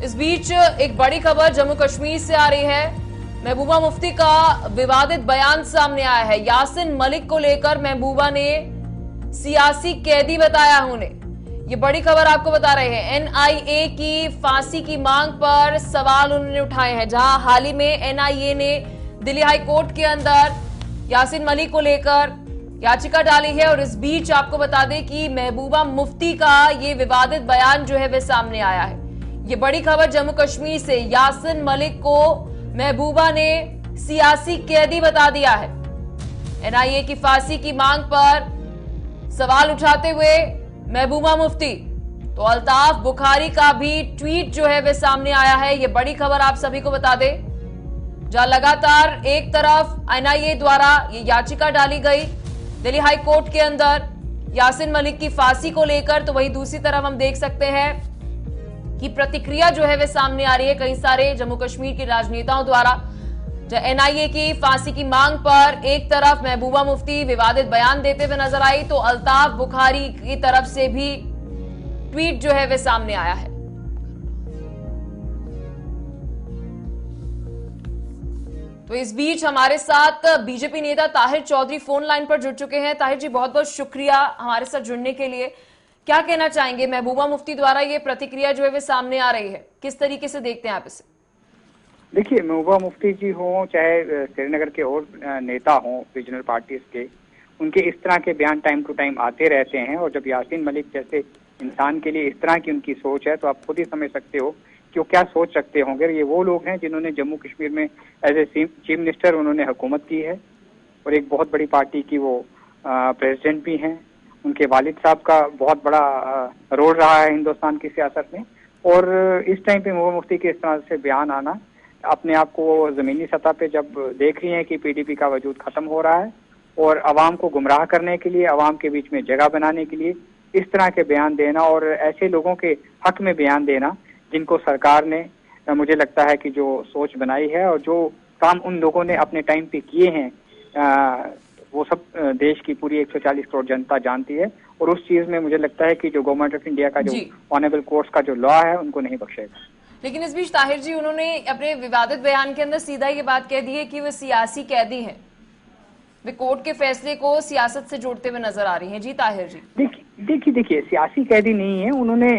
इस बीच एक बड़ी खबर जम्मू कश्मीर से आ रही है। महबूबा मुफ्ती का विवादित बयान सामने आया है। यासिन मलिक को लेकर महबूबा ने सियासी कैदी बताया उन्हें। ये बड़ी खबर आपको बता रहे हैं। एनआईए की फांसी की मांग पर सवाल उन्होंने उठाए हैं, जहां हाल ही में एनआईए ने दिल्ली हाई कोर्ट के अंदर यासिन मलिक को लेकर याचिका डाली है। और इस बीच आपको बता दें कि महबूबा मुफ्ती का ये विवादित बयान जो है वह सामने आया है। ये बड़ी खबर जम्मू कश्मीर से। यासिन मलिक को महबूबा ने सियासी कैदी बता दिया है। एनआईए की फांसी की मांग पर सवाल उठाते हुए महबूबा मुफ्ती, तो अल्ताफ बुखारी का भी ट्वीट जो है वह सामने आया है। ये बड़ी खबर आप सभी को बता दें, जहां लगातार एक तरफ एनआईए द्वारा ये याचिका डाली गई दिल्ली हाई कोर्ट के अंदर यासिन मलिक की फांसी को लेकर, तो वहीं दूसरी तरफ हम देख सकते हैं कि प्रतिक्रिया जो है वह सामने आ रही है कई सारे जम्मू कश्मीर के राजनेताओं द्वारा। एनआईए की फांसी की मांग पर एक तरफ महबूबा मुफ्ती विवादित बयान देते हुए नजर आई, तो अल्ताफ बुखारी की तरफ से भी ट्वीट जो है वह सामने आया है। तो इस बीच हमारे साथ बीजेपी नेता ताहिर चौधरी फोन लाइन पर जुड़ चुके हैं। ताहिर जी, बहुत बहुत शुक्रिया हमारे साथ जुड़ने के लिए। क्या कहना चाहेंगे, महबूबा मुफ्ती द्वारा ये प्रतिक्रिया जो है वो सामने आ रही है, किस तरीके से देखते हैं आप इसे? देखिए, महबूबा मुफ्ती जी हों चाहे श्रीनगर के और नेता हों रीजनल पार्टीज के, उनके इस तरह के बयान टाइम टू टाइम आते रहते हैं। और जब यासिन मलिक जैसे इंसान के लिए इस तरह की उनकी सोच है, तो आप खुद ही समझ सकते हो कि वो क्या सोच सकते होंगे। ये वो लोग हैं जिन्होंने जम्मू कश्मीर में एज ए चीफ मिनिस्टर उन्होंने हुकूमत की है, और एक बहुत बड़ी पार्टी की वो प्रेसिडेंट भी हैं। उनके वालिद साहब का बहुत बड़ा रोल रहा है हिंदुस्तान की सियासत में। और इस टाइम पे महबूबा मुफ्ती के इस तरह से बयान आना, अपने आप को जमीनी सतह पे जब देख रही हैं कि पीडीपी का वजूद खत्म हो रहा है, और अवाम को गुमराह करने के लिए, अवाम के बीच में जगह बनाने के लिए इस तरह के बयान देना, और ऐसे लोगों के हक में बयान देना जिनको सरकार ने, मुझे लगता है कि जो सोच बनाई है और जो काम उन लोगों ने अपने टाइम पे किए हैं, वो सब देश की पूरी 140 करोड़ जनता जानती है। और उस चीज में मुझे लगता है कि जो गवर्नमेंट ऑफ इंडिया का जो ऑनरेबल कोर्ट्स का जो लॉ है, उनको नहीं बख्शेगा। लेकिन इस बीच ताहिर जी, उन्होंने अपने विवादित बयान के अंदर सीधा ये बात कह दी है कि वे सियासी कैदी हैं। वे कोर्ट के फैसले को सियासत से जोड़ते हुए नजर आ रही हैं। जी ताहिर जी। देखिए, सियासी कैदी नहीं है। उन्होंने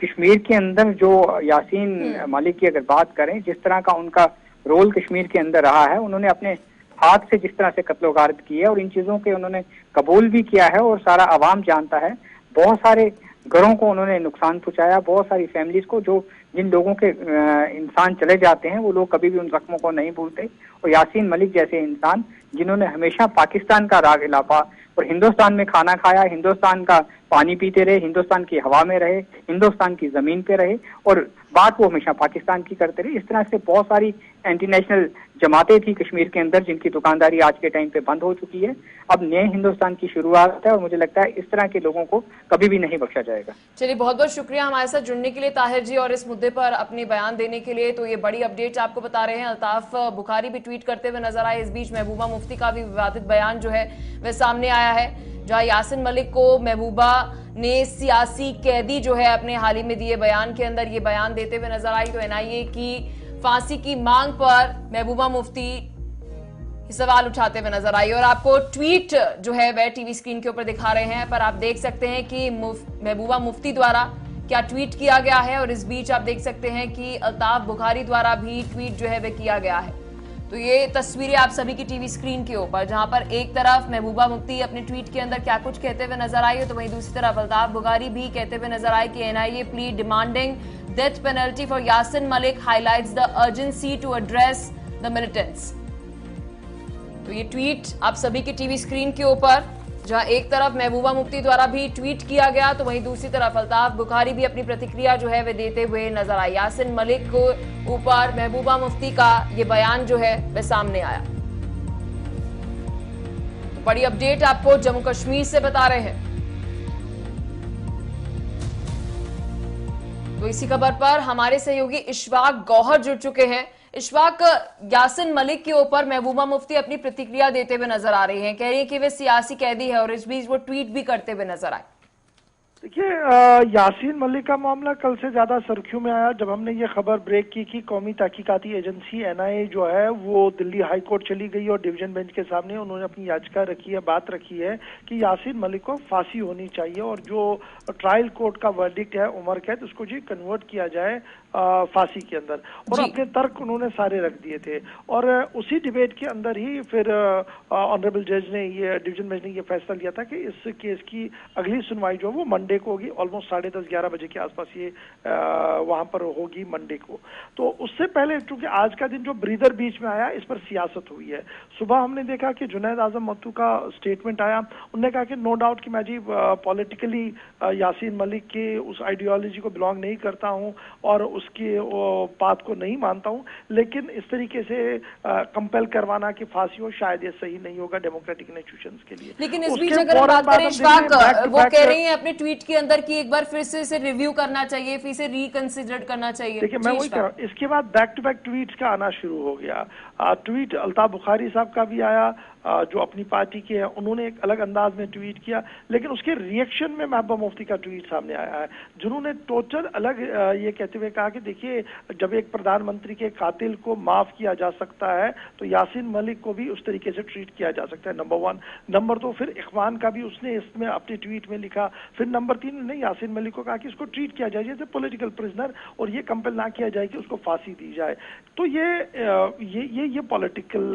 कश्मीर के अंदर जो यासीन मलिक की अगर बात करें, जिस तरह का उनका रोल कश्मीर के अंदर रहा है, उन्होंने अपने हाथ से जिस तरह से कत्लो गारत की है, और इन चीजों के उन्होंने कबूल भी किया है, और सारा अवाम जानता है। बहुत सारे घरों को उन्होंने नुकसान पहुंचाया, बहुत सारी फैमिलीज को, जो जिन लोगों के इंसान चले जाते हैं वो लोग कभी भी उन जख्मों को नहीं भूलते। और यासीन मलिक जैसे इंसान जिन्होंने हमेशा पाकिस्तान का राग इलाफा और हिंदुस्तान में खाना खाया, हिंदुस्तान का पानी पीते रहे, हिंदुस्तान की हवा में रहे, हिंदुस्तान की जमीन पे रहे, और बात वो हमेशा पाकिस्तान की करते रहे। इस तरह से बहुत सारी एंटी नेशनल जमातें थी कश्मीर के अंदर, जिनकी दुकानदारी आज के टाइम पे बंद हो चुकी है। अब नए हिंदुस्तान की शुरुआत है, और मुझे लगता है इस तरह के लोगों को कभी भी नहीं बख्शा जाएगा। चलिए, बहुत बहुत शुक्रिया हमारे साथ जुड़ने के लिए ताहिर जी, और इस मुद्दे पर अपने बयान देने के लिए। तो ये बड़ी अपडेट आपको बता रहे हैं। अल्ताफ बुखारी भी ट्वीट करते हुए नजर आए। इस बीच महबूबा मुफ्ती का भी विवादित बयान जो है वह सामने आया है, जहां यासिन मलिक को महबूबा ने सियासी कैदी जो है अपने हाल ही में दिए बयान के अंदर ये बयान देते हुए नजर आई। तो एनआईए की फांसी की मांग पर महबूबा मुफ्ती सवाल उठाते हुए नजर आई। और आपको ट्वीट जो है वह टीवी स्क्रीन के ऊपर दिखा रहे हैं, पर आप देख सकते हैं कि महबूबा मुफ्ती द्वारा क्या ट्वीट किया गया है। और इस बीच आप देख सकते हैं कि अल्ताफ बुखारी द्वारा भी ट्वीट जो है वह किया गया है। तो ये तस्वीरें आप सभी की टीवी स्क्रीन के ऊपर, जहां पर एक तरफ महबूबा मुफ्ती अपने ट्वीट के अंदर क्या कुछ कहते हुए नजर आई है, तो वहीं दूसरी तरफ अल्ताफ बुखारी भी कहते हुए नजर आए कि NIA plea demanding death penalty for Yasin Malik highlights the urgency to address the militants. तो ये ट्वीट आप सभी की टीवी स्क्रीन के ऊपर, जहां एक तरफ महबूबा मुफ्ती द्वारा भी ट्वीट किया गया, तो वहीं दूसरी तरफ अल्ताफ बुखारी भी अपनी प्रतिक्रिया जो है वे देते हुए नजर आए। यासिन मलिक को ऊपर महबूबा मुफ्ती का ये बयान जो है वह सामने आया। तो बड़ी अपडेट आपको जम्मू कश्मीर से बता रहे हैं। तो इसी खबर पर हमारे सहयोगी इशफाक गौहर जुड़ चुके हैं। इशफाक, यासिन मलिक के ऊपर महबूबा मुफ्ती अपनी प्रतिक्रिया देते हुए नजर आ रही हैं, कह रही है कि वे सियासी कैदी है, और इस बीच वो ट्वीट भी करते हुए नजर आए। देखिए, यासीन मलिक का मामला कल से ज्यादा सुर्खियों में आया जब हमने ये खबर ब्रेक की कि कौमी तहकीकाती एजेंसी एनआईए जो है वो दिल्ली हाई कोर्ट चली गई और डिवीजन बेंच के सामने उन्होंने अपनी याचिका रखी है, बात रखी है कि यासीन मलिक को फांसी होनी चाहिए और जो ट्रायल कोर्ट का वर्डिक्ट है उम्र कैद, उसको जी कन्वर्ट किया जाए फांसी के अंदर। और अपने तर्क उन्होंने सारे रख दिए थे और उसी डिबेट के अंदर ही फिर ऑनरेबल जज ने ये डिवीजन बेंच ने ये फैसला लिया था कि इस केस की अगली सुनवाई जो है वो मंडे को होगी, ऑलमोस्ट 10:30-11 बजे के आसपास ये वहां पर होगी मंडे को। तो उससे पहले चूंकि आज का दिन जो ब्रीदर बीच में आया, इस पर सियासत हुई है। सुबह हमने देखा कि जुनैद आजम मत्तू का स्टेटमेंट आया, उन्होंने कहा कि नो डाउट कि मैं जी पॉलिटिकली यासीन मलिक के उस आइडियोलॉजी को बिलोंग नहीं करता हूं और उसकी बात को नहीं मानता हूं, लेकिन इस तरीके से कंपेल करवाना कि फांसी हो शायद ये सही नहीं होगा डेमोक्रेटिक इंस्टीट्यूशंस के लिए। लेकिन इस बीच अगर हम बात करें इशफाक, वो कह रही हैं अपने ट्वीट के अंदर कि एक बार फिर से इसे रिव्यू करना चाहिए, फिर से रिकंसिडर करना चाहिए। देखिए, मैं वही कह रहा हूं, इसके बाद बैक टू बैक ट्वीट्स का आना शुरू हो गया। ट्वीट अल्ताफ बुखारी साहब का भी आया, जो अपनी पार्टी के हैं, उन्होंने एक अलग अंदाज में ट्वीट किया, लेकिन उसके रिएक्शन में महबूबा मुफ्ती का ट्वीट सामने आया है, जिन्होंने टोटल अलग ये कहते हुए कहा कि देखिए, जब एक प्रधानमंत्री के कातिल को माफ किया जा सकता है तो यासीन मलिक को भी उस तरीके से ट्रीट किया जा सकता है, नंबर 1। नंबर 2, फिर इखवान का भी उसने इसमें अपने ट्वीट में लिखा। फिर नंबर 3 ने यासीन मलिक को कहा कि इसको ट्रीट किया जाए जैसे पॉलिटिकल प्रिजनर और ये कंपेल ना किया जाए कि उसको फांसी दी जाए। तो ये पॉलिटिकल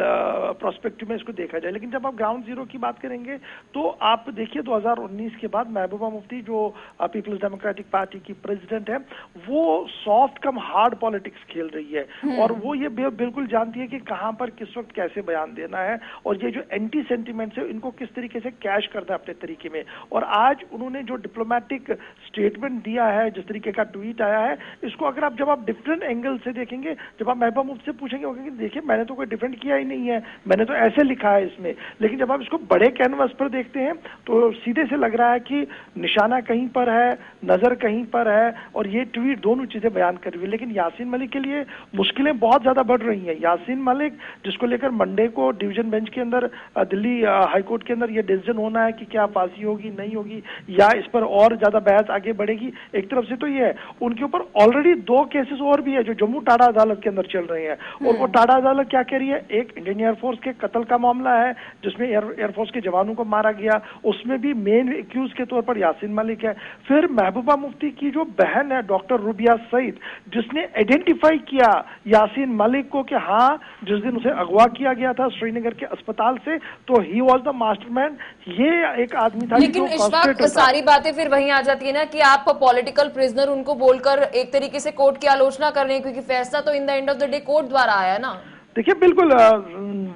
प्रोस्पेक्टिव में इसको देखा जाए। लेकिन जब आप ग्राउंड जीरो की बात करेंगे तो आप देखिए 2019 के बाद महबूबा मुफ्ती जो पीपल्स डेमोक्रेटिक पार्टी की प्रेसिडेंट है, वो सॉफ्ट कम हार्ड पॉलिटिक्स खेल रही है और वो ये बिल्कुल जानती है कि कहां पर किस वक्त कैसे बयान देना है और ये जो एंटी सेंटिमेंट्स है इनको किस तरीके से कैश करना है अपने तरीके में। और आज उन्होंने जो डिप्लोमेटिक स्टेटमेंट दिया है, जिस तरीके का ट्वीट आया है, इसको अगर जब आप डिफरेंट एंगल से देखेंगे, जब आप महबूबा मुफ्ती से पूछेंगे वो कहेंगे देखिए मैंने तो कोई डिफरेंट किया ही नहीं है, मैंने तो ऐसे लिखा है इसमें। लेकिन जब आप इसको बड़े कैनवस पर देखते हैं तो सीधे से लग रहा है कि निशाना कहीं पर है, नजर कहीं पर है और ये ट्वीट दोनों चीजें बयान कर रही है। लेकिन यासीन मलिक के लिए मुश्किलें बहुत ज्यादा बढ़ रही हैं। यासीन मलिक जिसको लेकर मंडे को डिवीजन बेंच के अंदर दिल्ली हाईकोर्ट के अंदर ये डिसीजन होना है कि क्या फांसी होगी नहीं होगी या इस पर और ज्यादा बहस आगे बढ़ेगी। एक तरफ से तो ये है, उनके ऊपर ऑलरेडी 2 केसेस और भी है जो जम्मू टाडा अदालत के अंदर चल रहे हैं और वो टाडा अदालत क्या कह रही है, एक इंडियन एयरफोर्स के कत्ल का मामला है जिसमें एयरफोर्स के जवानों को मारा गया, उसमें भी मेन एक्यूज के तौर पर यासीन मलिक है। फिर महबूबा मुफ्ती की जो बहन है डॉक्टर रुबिया सईद, जिसने आइडेंटिफाई किया यासीन मलिक को कि हाँ जिस दिन उसे अगवा किया गया था श्रीनगर के अस्पताल से तो ही वॉज द मास्टरमाइंड, ये एक आदमी था। लेकिन इस वक्त सारी बातें फिर वहीं आ जाती है ना कि आप पॉलिटिकल प्रिजनर उनको बोलकर एक तरीके से कोर्ट की आलोचना कर रहे हैं, क्योंकि फैसला तो in the end of the day court द्वारा आया ना। देखिए, बिल्कुल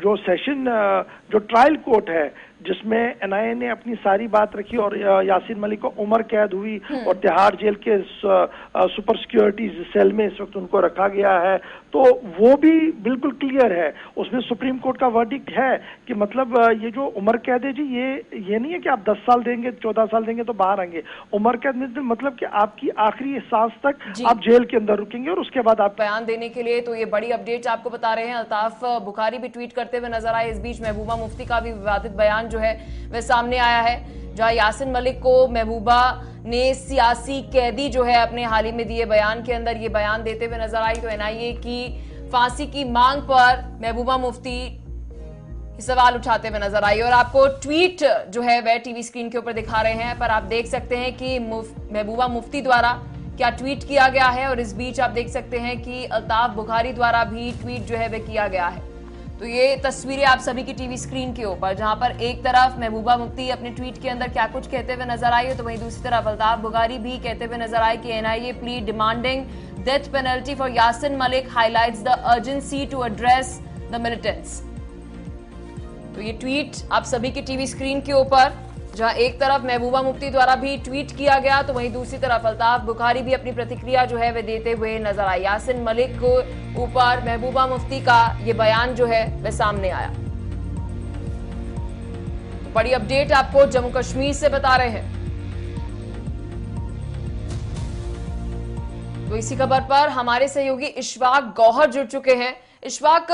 जो सेशन जो ट्रायल कोर्ट है जिसमें एनआईए ने अपनी सारी बात रखी और यासीन मलिक को उम्र कैद हुई और तिहाड़ जेल के सुपर सिक्योरिटी सेल में इस वक्त उनको रखा गया है, तो वो भी बिल्कुल क्लियर है। उसमें सुप्रीम कोर्ट का वर्डिक्ट है कि मतलब ये जो उम्र कैद है जी, ये नहीं है कि आप 10 साल देंगे 14 साल देंगे तो बाहर आएंगे। उम्र कैद मतलब कि आपकी आखिरी सांस तक आप जेल के अंदर रुकेंगे और उसके बाद आप बयान देने के लिए। तो ये बड़ी अपडेट आपको बता रहे हैं। अल्ताफ बुखारी भी ट्वीट करते हुए नजर आए। इस बीच महबूबा मुफ्ती का भी विवादित बयान जो है वह सामने आया है, जहां यासीन मलिक को महबूबा ने सियासी कैदी जो है अपने हाल ही में दिए बयान के अंदर ये बयान देते हुए नजर आई। तो एनआईए की फांसी की मांग पर महबूबा मुफ्ती सवाल उठाते हुए नजर आई और आपको ट्वीट जो है वह टीवी स्क्रीन के ऊपर दिखा रहे हैं, पर आप देख सकते हैं कि महबूबा मुफ्ती द्वारा क्या ट्वीट किया गया है और इस बीच आप देख सकते हैं कि अल्ताफ बुखारी द्वारा भी ट्वीट जो है वह किया गया है। तो ये तस्वीरें आप सभी की टीवी स्क्रीन के ऊपर, जहां पर एक तरफ महबूबा मुफ्ती अपने ट्वीट के अंदर क्या कुछ कहते हुए नजर आई है, तो वहीं दूसरी तरफ अल्ताफ बुखारी भी कहते हुए नजर आए कि NIA plea demanding death penalty for Yasin Malik highlights the urgency to address the militants. तो ये ट्वीट आप सभी की टीवी स्क्रीन के ऊपर, जहां एक तरफ महबूबा मुफ्ती द्वारा भी ट्वीट किया गया तो वहीं दूसरी तरफ अल्ताफ बुखारी भी अपनी प्रतिक्रिया जो है वह देते हुए नजर आए। यासीन मलिक को ऊपर महबूबा मुफ्ती का ये बयान जो है वह सामने आया। तो बड़ी अपडेट आपको जम्मू कश्मीर से बता रहे हैं। तो इसी खबर पर हमारे सहयोगी इशफाक गौहर जुड़ चुके हैं। इशफाक,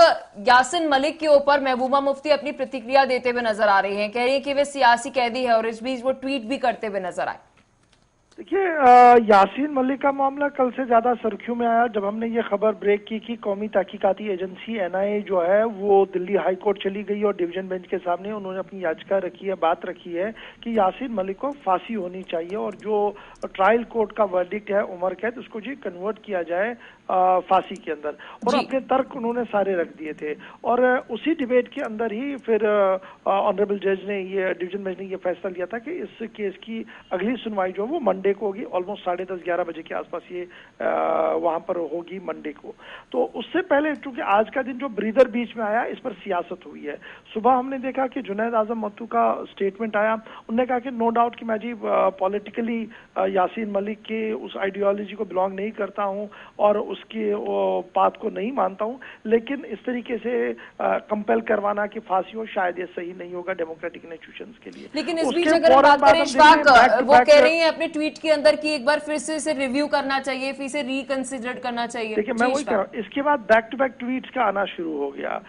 यासीन मलिक के ऊपर महबूबा मुफ्ती अपनी प्रतिक्रिया देते हुए नजर आ रही हैं, कह रही है कि वे सियासी कैदी है और इस बीच वो ट्वीट भी करते हुए नजर आए। देखिए, यासीन मलिक का मामला कल से ज्यादा सुर्खियों में आया जब हमने ये खबर ब्रेक की कि कौमी तहकीकाती एजेंसी एनआईए जो है वो दिल्ली हाई कोर्ट चली गई और डिवीजन बेंच के सामने उन्होंने अपनी याचिका रखी है, बात रखी है कि यासीन मलिक को फांसी होनी चाहिए और जो ट्रायल कोर्ट का वर्डिक्ट है उम्र कैद उसको जी कन्वर्ट किया जाए फांसी के अंदर, और अपने तर्क उन्होंने सारे रख दिए थे। और उसी डिबेट के अंदर ही फिर ऑनरेबल जज ने ये डिवीजन बेंच ने ये फैसला लिया था कि इस केस की अगली सुनवाई जो है वो मंडे को होगी, ऑलमोस्ट 10:30-11 बजे के आसपास ये वहां पर होगी मंडे को। तो उससे पहले चूंकि आज का दिन जो ब्रीदर बीच में आया इस पर सियासत हुई है। सुबह हमने देखा कि जुनैद आजम मत्तू का स्टेटमेंट आया, उन्होंने कहा कि नो डाउट कि मैं जी पॉलिटिकली यासीन मलिक के उस आइडियोलॉजी को बिलोंग नहीं करता हूं और उसकी बात को नहीं मानता हूं, लेकिन इस तरीके से कंपेल करवाना कि फांसी हो शायद ये सही नहीं होगा डेमोक्रेटिक इंस्टीट्यूशंस के लिए। लेकिन इस बीच अगर बात करें इशफाक, वो कह रही हैं अपने ट्वीट के अंदर कि एक बार फिर से इसे रिव्यू करना चाहिए, फिर से रिकंसिडर करना चाहिए। देखिए, मैं वही कह रहा हूं, इसके बाद बैक टू बैक ट्वीट्स का आना शुरू हो गया।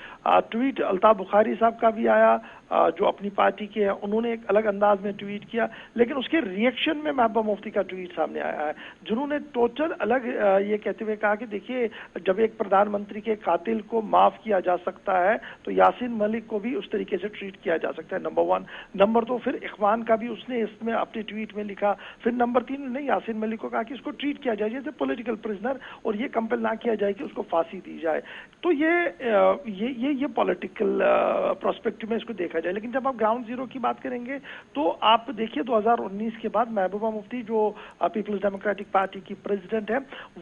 ट्वीट अल्ताफ बुखारी साहब का भी आया जो अपनी पार्टी के हैं, उन्होंने एक अलग अंदाज में ट्वीट किया, लेकिन उसके रिएक्शन में महबूबा मुफ्ती का ट्वीट सामने आया है जिन्होंने टोटल अलग ये कहते हुए कहा कि देखिए जब एक प्रधानमंत्री के कातिल को माफ किया जा सकता है तो यासीन मलिक को भी उस तरीके से ट्रीट किया जा सकता है, नंबर 1। नंबर 2, फिर इखवान का भी उसने इसमें अपने ट्वीट में लिखा। फिर नंबर 3 ने यासीन मलिक को कहा कि इसको ट्रीट किया जाए जैसे पॉलिटिकल प्रिजनर और ये कंपेल ना किया जाए कि उसको फांसी दी जाए। तो ये पॉलिटिकल प्रोस्पेक्टिव में इसको देखा जाए। लेकिन जब आप ग्राउंड जीरो की बात करेंगे तो आप देखिए 2019 के बाद महबूबा मुफ्ती जो पीपल्स डेमोक्रेटिक पार्टी की प्रेसिडेंट है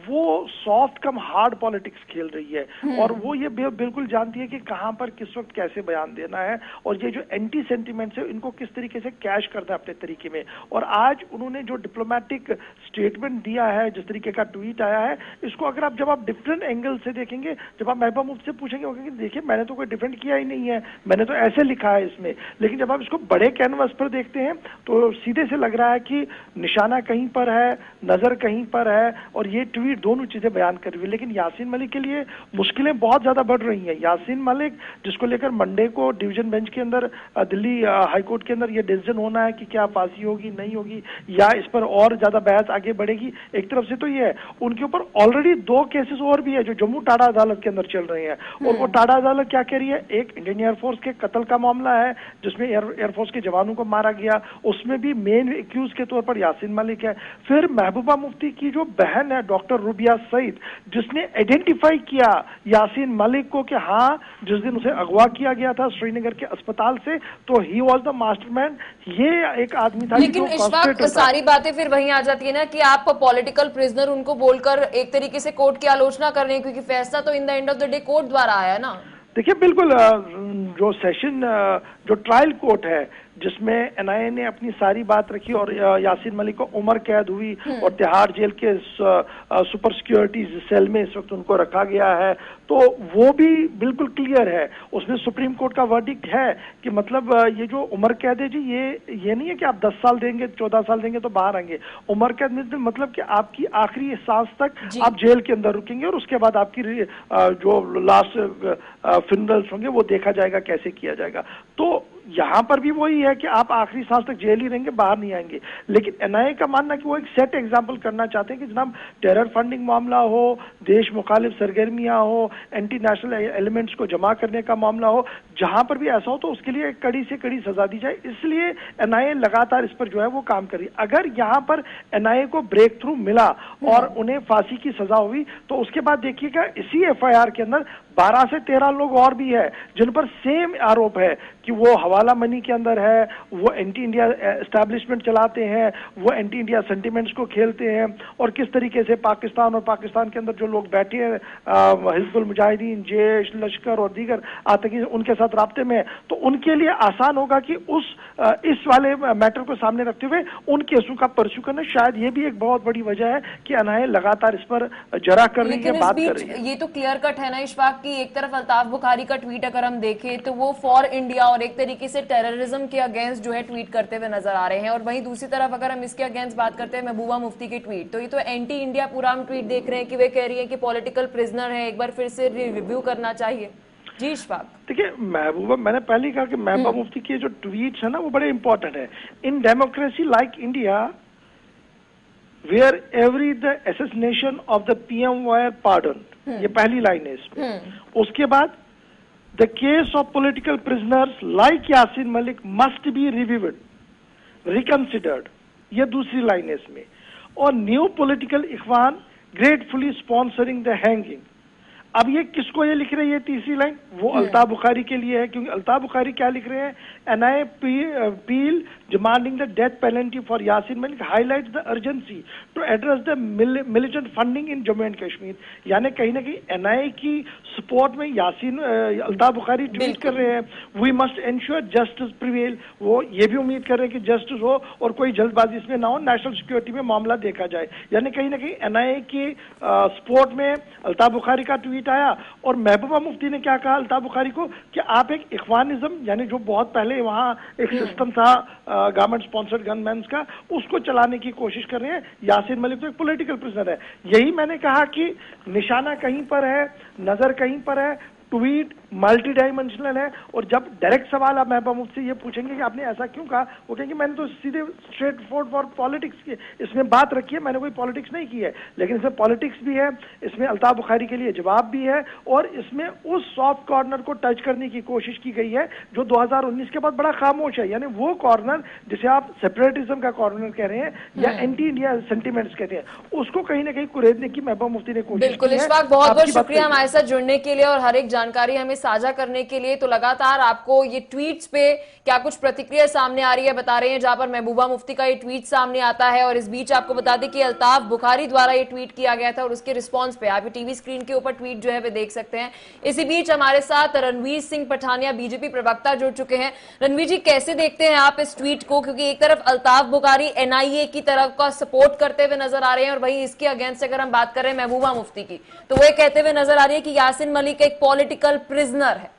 वो सॉफ्ट कम हार्ड पॉलिटिक्स खेल रही है और वो ये बिल्कुल जानती है कि कहां पर किस वक्त कैसे बयान देना है और ये जो एंटी सेंटिमेंट्स है इनको किस तरीके से कैश करना है अपने तरीके में। और आज उन्होंने जो डिप्लोमेटिक स्टेटमेंट दिया है, जिस तरीके का ट्वीट आया है, इसको अगर आप जब आप डिफरेंट एंगल से देखेंगे, जब आप महबूबा मुफ्ती से पूछेंगे वो कहेंगे देखिए मैंने तो कोई डिफरेंट किया ही नहीं है, मैंने तो ऐसे लिखा है इसमें। लेकिन जब आप इसको बड़े कैनवस पर देखते हैं तो सीधे से लग रहा है कि निशाना कहीं पर है, नजर कहीं पर है और ये ट्वीट दोनों चीजें बयान कर रही है। लेकिन यासीन मलिक के लिए मुश्किलें बहुत ज्यादा बढ़ रही हैं। यासीन मलिक जिसको लेकर मंडे को डिवीजन बेंच के अंदर दिल्ली हाई कोर्ट के अंदर ये डिसीजन होना है कि क्या फांसी होगी नहीं होगी या इस पर और ज्यादा बहस आगे बढ़ेगी। एक तरफ से तो ये है उनके ऊपर ऑलरेडी 2 केसेस और भी है जो जम्मू टाडा अदालत के अंदर चल रहे हैं और वो टाडा अदालत क्या कह रही है, एक इंडियन एयरफोर्स के कत्ल का मामला है जिसमें एयरफोर्स के जवानों को मारा गया, उसमें भी मेन एक्यूज के तौर पर यासीन मलिक है। फिर महबूबा मुफ्ती की जो बहन है डॉक्टर रुबिया सईद जिसने आइडेंटिफाई किया यासीन मलिक को कि हाँ जिस दिन उसे अगवा किया गया था श्रीनगर के अस्पताल से तो ही वॉज द मास्टरमाइंड, ये एक आदमी था। लेकिन इशफाक सारी बातें फिर वहीं आ जाती है ना कि आप पॉलिटिकल प्रिजनर उनको बोलकर एक तरीके से कोर्ट की आलोचना कर रहे हैं क्योंकि फैसला तो in the end of the day court द्वारा आया ना। देखिए बिल्कुल जो सेशन जो ट्रायल कोर्ट है जिसमें एनआईए ने अपनी सारी बात रखी और यासीन मलिक को उम्र कैद हुई और तिहाड़ जेल के सुपर सिक्योरिटी सेल में इस वक्त उनको रखा गया है, तो वो भी बिल्कुल क्लियर है। उसमें सुप्रीम कोर्ट का वर्डिक्ट है कि मतलब ये जो उम्र कैद है जी ये नहीं है कि आप 10 साल देंगे 14 साल देंगे तो बाहर आएंगे। उम्र कैद मतलब कि आपकी आखिरी सांस तक आप जेल के अंदर रुकेंगे और उसके बाद आपकी जो लास्ट फिनरल्स होंगे वो देखा जाएगा कैसे किया जाएगा। तो यहां पर भी वही है कि आप आखिरी सांस तक जेल ही रहेंगे, बाहर नहीं आएंगे। लेकिन एनआईए का मानना कि वो एक सेट एग्जांपल करना चाहते हैं कि जनाब टेरर फंडिंग मामला हो, देश मुखालिफ सरगर्मियां हो, एंटी नेशनल एलिमेंट्स को जमा करने का मामला हो, जहां पर भी ऐसा हो तो उसके लिए एक कड़ी से कड़ी सजा दी जाए। इसलिए एनआईए लगातार इस पर जो है वो काम कर रही है। अगर यहां पर एनआईए को ब्रेक थ्रू मिला और उन्हें फांसी की सजा हुई तो उसके बाद देखिएगा इसी एफआईआर के अंदर 12 से 13 लोग और भी है जिन पर सेम आरोप है कि वो हवाला मनी के अंदर है, वो एंटी इंडिया एस्टैब्लिशमेंट चलाते हैं, वो एंटी इंडिया सेंटिमेंट्स को खेलते हैं और किस तरीके से पाकिस्तान और पाकिस्तान के अंदर जो लोग बैठे हैं हिजबुल मुजाहिदीन, जैश, लश्कर और दीगर आतंकी उनके साथ राब्ते में है। तो उनके लिए आसान होगा कि इस वाले मैटर को सामने रखते हुए उन केसों का परस्यू करना। शायद ये भी एक बहुत बड़ी वजह है कि एनआईए लगातार इस पर जरा कर रही है, बात कर रही है। ये तो क्लियर कट है ना इशफाक कि एक तरफ अल्ताफ बुखारी का ट्वीट अगर हम देखें तो वो फॉर इंडिया और एक तरीके से टेररिज्म के अगेंस्ट जो है ट्वीट करते हुए नजर आ रहे हैं, और वहीं दूसरी तरफ अगर हम इसके अगेंस्ट बात करते हैं महबूबा मुफ्ती की ट्वीट, तो ये तो एंटी इंडिया पूरा हम ट्वीट देख रहे हैं कि वे कह रही है कि पॉलिटिकल प्रिजनर है, एक बार फिर से रिव्यू करना चाहिए। जी इशफाक। देखिए महबूबा, मैंने पहले कहा कि महबूबा मुफ्ती के जो ट्वीट्स है ना वो बड़े इंपॉर्टेंट है। In democracy like India where every the assassination of the PM were pardoned. ये पहली लाइन है इसमें। उसके बाद the case of political prisoners like Yasin Malik must be reviewed, reconsidered, ये दूसरी लाइन है इसमें। और new political Ikhwan gratefully sponsoring the hanging. अब ये किसको ये लिख रही है तीसरी लाइन? वो अल्ताफ बुखारी के लिए है, क्योंकि अल्ताफ बुखारी क्या लिख रहे हैं? NIA appeal demanding the death penalty for Yasin Malik highlights the urgency to address the militant funding in Jammu and Kashmir। यानी कहीं ना कहीं NIA की सपोर्ट में अल्ताफ बुखारी ट्वीट कर रहे हैं, we must ensure justice prevail. वो ये भी उम्मीद कर रहे हैं कि जस्टिस हो और कोई जल्दबाजी इसमें ना हो, नेशनल सिक्योरिटी में मामला देखा जाए। यानी कहीं ना कहीं NIA की सपोर्ट में अल्ताफ बुखारी का ट्वीट आया। और महबूबा मुफ्ती ने क्या कहा अल्ताफ बुखारी को कि आप एक इखवानिज्म, यानी जो बहुत पहले वहां एक सिस्टम था गवर्नमेंट स्पॉन्सर्ड गनमैन्स का, उसको चलाने की कोशिश कर रहे हैं। यासिन मलिक तो एक पॉलिटिकल प्रिजनर है। यही मैंने कहा कि निशाना कहीं पर है, नजर कहीं पर है, ट्वीट मल्टी डायमेंशनल है। और जब डायरेक्ट सवाल आप महबूबा मुफ्ती से ये पूछेंगे कि आपने ऐसा क्यों कहा, वो कहेंगे मैंने तो सीधे स्ट्रेट फॉर पॉलिटिक्स की इसमें बात रखी है, मैंने कोई पॉलिटिक्स नहीं की है। लेकिन इसमें पॉलिटिक्स भी है, इसमें अल्ताफ बुखारी के लिए जवाब भी है, और इसमें उस सॉफ्ट कॉर्नर को टच करने की कोशिश की गई है जो 2019 के बाद बड़ा खामोश है। यानी वो कॉर्नर जिसे आप सेपरेटिज्म का कॉर्नर कह रहे हैं या एंटी इंडिया सेंटिमेंट्स कहते हैं, उसको कहीं ना कहीं कुरेदने की महबूबा मुफ्ती ने कोशिश की है। बिल्कुल, इस वक्त बहुत बहुत शुक्रिया हमारे साथ जुड़ने के लिए और हर एक जानकारी हमें साझा करने के लिए। तो लगातार आपको ये ट्वीट्स पे क्या कुछ प्रतिक्रिया सामने आ रही है बता रहे हैं, जहां पर महबूबा मुफ्ती का ये ट्वीट सामने आता है। और इस बीच आपको बता दें कि अल्ताफ बुखारी द्वारा ये ट्वीट किया गया था और उसके रिस्पांस पे आप टीवी स्क्रीन के ऊपर ट्वीट जो है वे देख सकते हैं। इसी बीच हमारे साथ रणवीर सिंह पठानिया बीजेपी प्रवक्ता जुड़ चुके हैं। रणवीर जी, कैसे देखते हैं आप इस ट्वीट को? क्योंकि एक तरफ अल्ताफ बुखारी NIA की तरफ का सपोर्ट करते हुए नजर आ रहे हैं और वहीं इसके अगेंस्ट अगर हम बात करें महबूबा मुफ्ती की, तो वो कहते हुए नजर आ रही है कि यासिन मलिक एक पॉलिटिकल प्रिजनर है।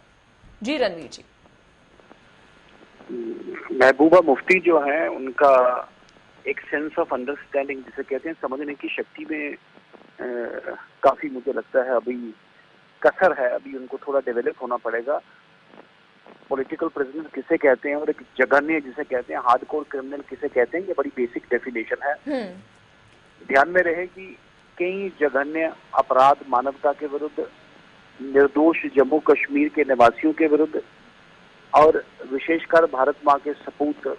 जी रणवीर जी। महबूबा मुफ्ती जो है, उनका एक सेंस ऑफ अंडरस्टैंडिंग जिसे कहते हैं, समझने की शक्ति में काफी मुझे लगता है अभी कसर है। अभी उनको थोड़ा डेवलप होना पड़ेगा। पॉलिटिकल प्रिजनर किसे कहते हैं और एक जघन्य जिसे कहते हैं, हार्डकोर क्रिमिनल किसे कहते हैं, ये बड़ी बेसिक डेफिनेशन है। ध्यान में रहे कि कई जघन्य अपराध मानवता के विरुद्ध, निर्दोष जम्मू कश्मीर के निवासियों के विरुद्ध और विशेषकर भारत माँ के सपूत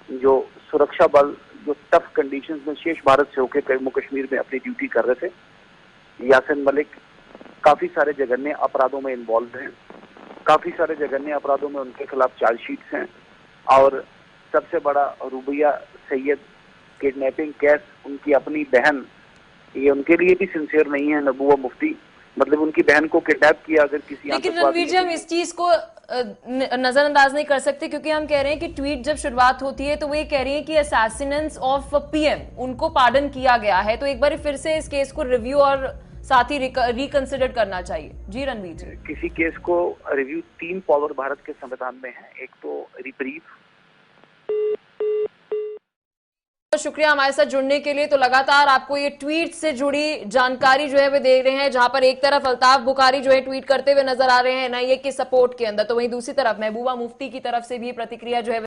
जो सुरक्षा बल जो टफ कंडीशंस में शेष भारत से होकर जम्मू कश्मीर में अपनी ड्यूटी कर रहे थे, यासिन मलिक काफी सारे जघन्य अपराधों में इन्वॉल्व हैं। काफी सारे जघन्य अपराधों में उनके खिलाफ चार्जशीट्स हैं। और सबसे बड़ा रुबिया सैयद किडनैपिंग केस, उनकी अपनी बहन, ये उनके लिए भी सिंसियर नहीं है महबूबा मुफ्ती। मतलब उनकी बहन को किडनैप किया अगर किसी, लेकिन रणवीर जी हम इस चीज को नजरअंदाज नहीं कर सकते, क्योंकि हम कह रहे हैं कि ट्वीट जब शुरुआत होती है तो वो ये कह रही है कि असैसिनेंस ऑफ PM उनको पार्डन किया गया है। तो एक बार फिर से इस केस को रिव्यू और साथ ही रिकंसिडर करना चाहिए। जी रणवीर जी। किसी केस को रिव्यू 3 पावर भारत के संविधान में है। एक तो रिप्रीव। शुक्रिया हमारे साथ जुड़ने के लिए। तो लगातार आपको ये ट्वीट से जुड़ी जानकारी जो है वे दे रहे हैं, जहां पर एक तरफ अल्ताफ बुखारी जो है ट्वीट करते हुए नजर आ रहे हैं NIA के सपोर्ट के अंदर, तो वहीं दूसरी तरफ महबूबा मुफ्ती की तरफ से भी प्रतिक्रिया जो है